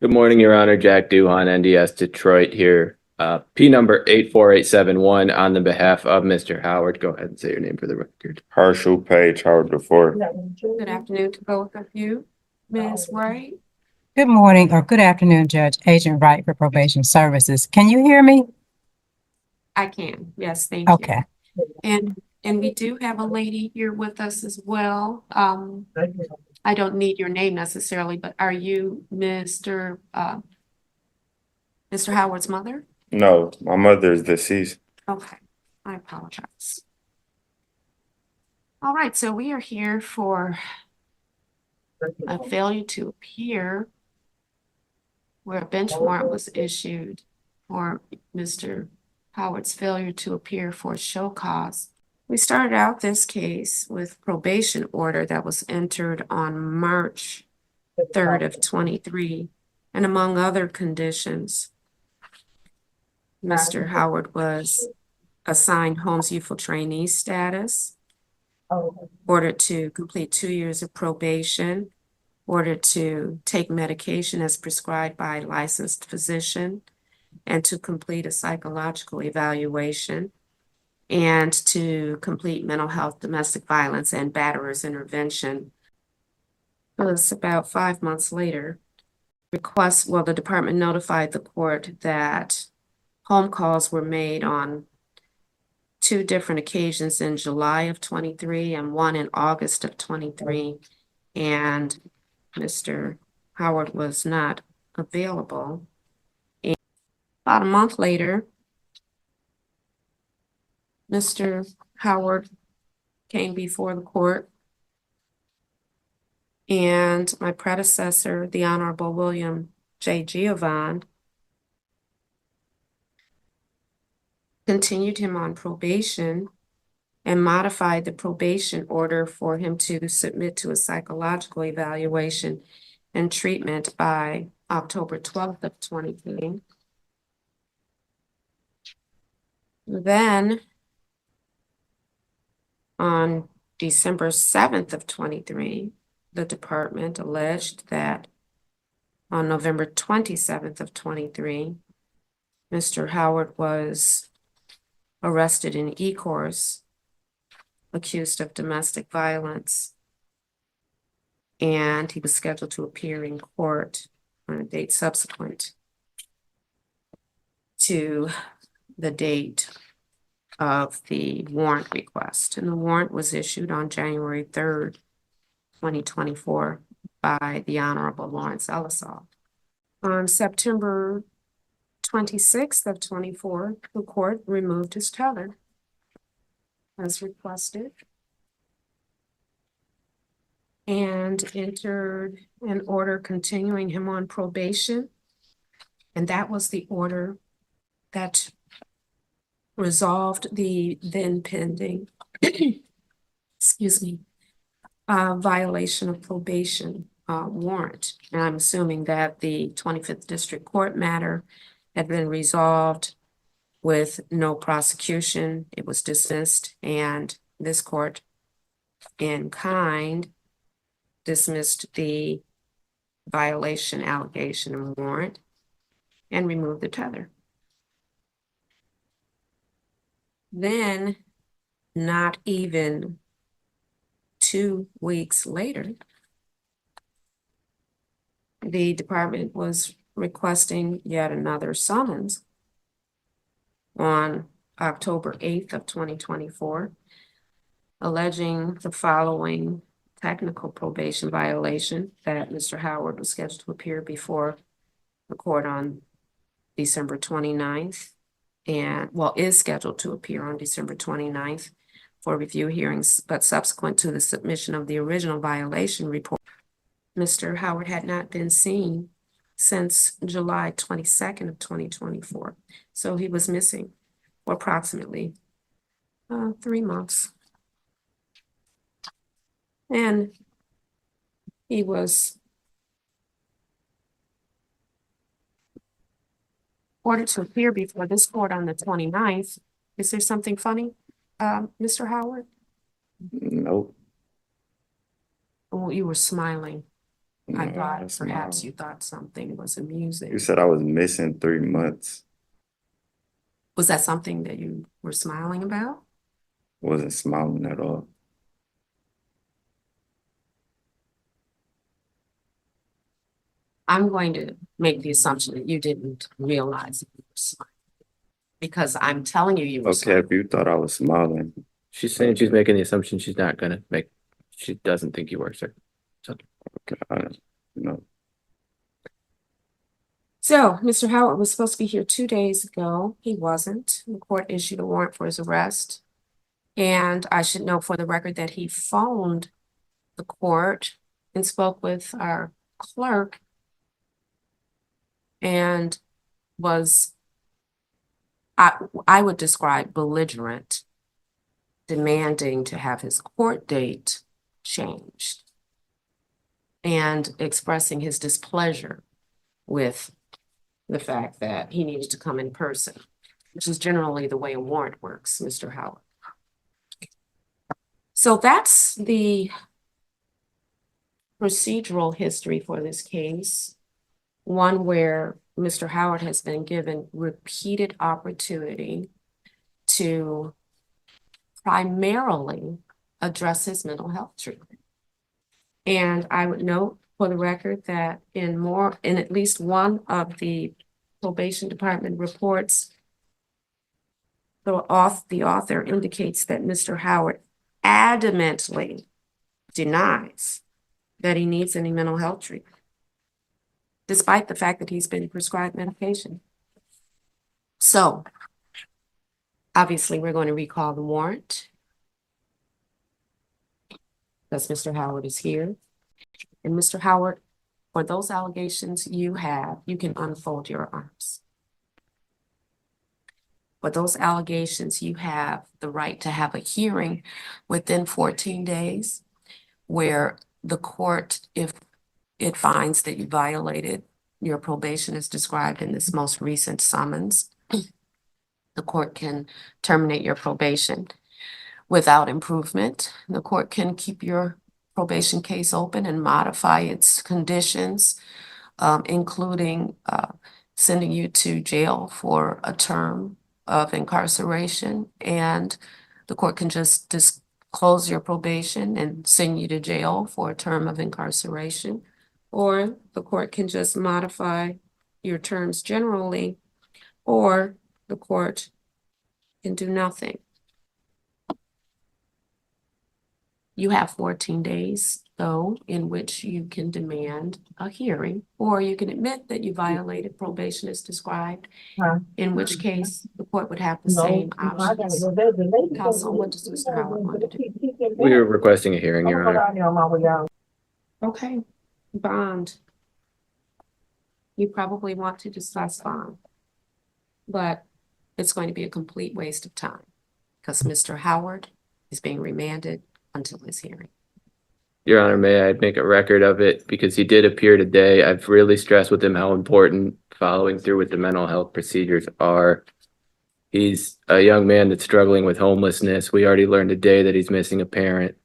Good morning, Your Honor. Jack Duhan, NDS Detroit here. P number 84871 on the behalf of Mr. Howard. Go ahead and say your name for the record. Herschel Page Howard IV. Good afternoon to both of you. Ms. Wright? Good morning or good afternoon, Judge. Agent Wright for Probation Services. Can you hear me? I can. Yes, thank you. Okay. And we do have a lady here with us as well. I don't need your name necessarily, but are you Mr. Howard's mother? No, my mother is deceased. Okay, I apologize. All right, so we are here for a failure to appear where a bench warrant was issued for Mr. Howard's failure to appear for show cause. We started out this case with probation order that was entered on March 3rd of 23, and among other conditions, Mr. Howard was assigned Home's Youthful Trainee status, ordered to complete 2 years of probation, ordered to take medication as prescribed by a licensed physician, and to complete a psychological evaluation, and to complete mental health, domestic violence, and batterers intervention. It was about 5 months later. The department notified the court that home calls were made on 2 different occasions in July of 23 and 1 in August of 23, and Mr. Howard was not available. And about a month later, Mr. Howard came before the court, and my predecessor, the Honorable William J. Giovanni, continued him on probation and modified the probation order for him to submit to a psychological evaluation and treatment by October 12th of 23. Then on December 7th of 23, the department alleged that on November 27th of 23, Mr. Howard was arrested in E-course, accused of domestic violence, and he was scheduled to appear in court on a date subsequent to the date of the warrant request. And the warrant was issued on January 3rd, 2024 by the Honorable Lawrence Ellisall. On September 26th of 24, the court removed his tether as requested and entered an order continuing him on probation. And that was the order that resolved the then pending, excuse me, violation of probation warrant. And I'm assuming that the 25th District Court matter had been resolved with no prosecution. It was dismissed, and this court in kind dismissed the violation allegation and warrant and removed the tether. Then, not even 2 weeks later, the department was requesting yet another summons on October 8th of 2024, alleging the following technical probation violation: that Mr. Howard was scheduled to appear before the court on December 29th, is scheduled to appear on December 29th for review hearings, but subsequent to the submission of the original violation report, Mr. Howard had not been seen since July 22nd of 2024. So he was missing for approximately 3 months. And he was ordered to appear before this court on the 29th. Is there something funny, Mr. Howard? Nope. Oh, you were smiling. I No, thought that's perhaps not- you thought something was amusing. You said I was missing 3 months. Was that something that you were smiling about? Wasn't smiling at all. I'm going to make the assumption that you didn't realize that you were smiling. Because I'm telling you, you were Okay, smiling. if you thought I was smiling, She's saying she's making the assumption she's not gonna make, she doesn't think you were, sir. okay, I don't know. So, Mr. Howard was supposed to be here 2 days ago. He wasn't. The court issued a warrant for his arrest. And I should note for the record that he phoned the court and spoke with our clerk and was, I would describe belligerent, demanding to have his court date changed and expressing his displeasure with the fact that he needed to come in person, which is generally the way a warrant works, Mr. Howard. So that's the procedural history for this case, one where Mr. Howard has been given repeated opportunity to primarily address his mental health treatment. And I would note for the record that in at least one of the probation department reports, the author indicates that Mr. Howard adamantly denies that he needs any mental health treatment, despite the fact that he's been prescribed medication. So, obviously, we're going to recall the warrant because Mr. Howard is here. And Mr. Howard, for those allegations you have, you can unfold your arms. For those allegations, you have the right to have a hearing within 14 days where the court, if it finds that you violated your probation as described in this most recent summons, the court can terminate your probation without improvement. The court can keep your probation case open and modify its conditions, including sending you to jail for a term of incarceration. And the court can just close your probation and send you to jail for a term of incarceration. Or the court can just modify your terms generally, or the court can do nothing. You have 14 days, though, in which you can demand a hearing, or you can admit that you violated probation as described, in which case the court would have the same options. Counsel, what does Mr. Howard want to do? We are requesting a hearing, Your Honor. Okay, bond. You probably want to discuss bond, but it's going to be a complete waste of time because Mr. Howard is being remanded until his hearing. Your Honor, may I make a record of it because he did appear today. I've really stressed with him how important following through with the mental health procedures are. He's a young man that's struggling with homelessness. We already learned today that he's missing a parent.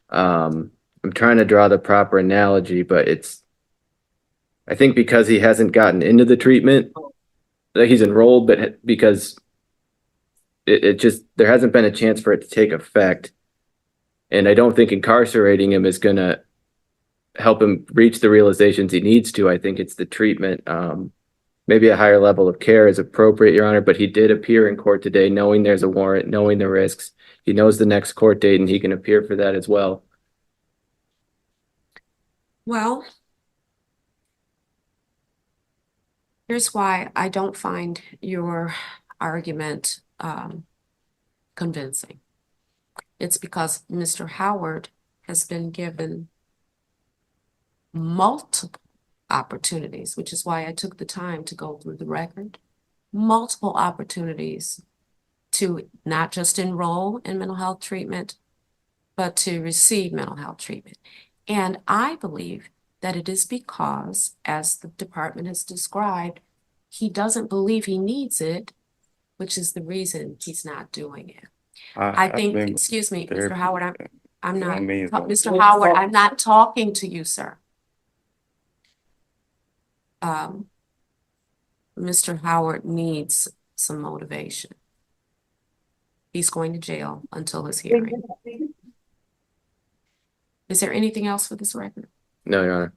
I'm trying to draw the proper analogy, but I think because he hasn't gotten into the treatment, that he's enrolled, but because there hasn't been a chance for it to take effect. And I don't think incarcerating him is going to help him reach the realizations he needs to. I think it's the treatment. Maybe a higher level of care is appropriate, Your Honor, but he did appear in court today knowing there's a warrant, knowing the risks. He knows the next court date and he can appear for that as well. Well, here's why I don't find your argument convincing. It's because Mr. Howard has been given multiple opportunities, which is why I took the time to go through the record, multiple opportunities to not just enroll in mental health treatment, but to receive mental health treatment. And I believe that it is because, as the department has described, he doesn't believe he needs it, which is the reason he's not doing it. I think, excuse me, Mr. Howard, I'm not, Mr. Howard, I'm not talking to you, sir. Mr. Howard needs some motivation. He's going to jail until his hearing. Is there anything else for this record? No, Your Honor.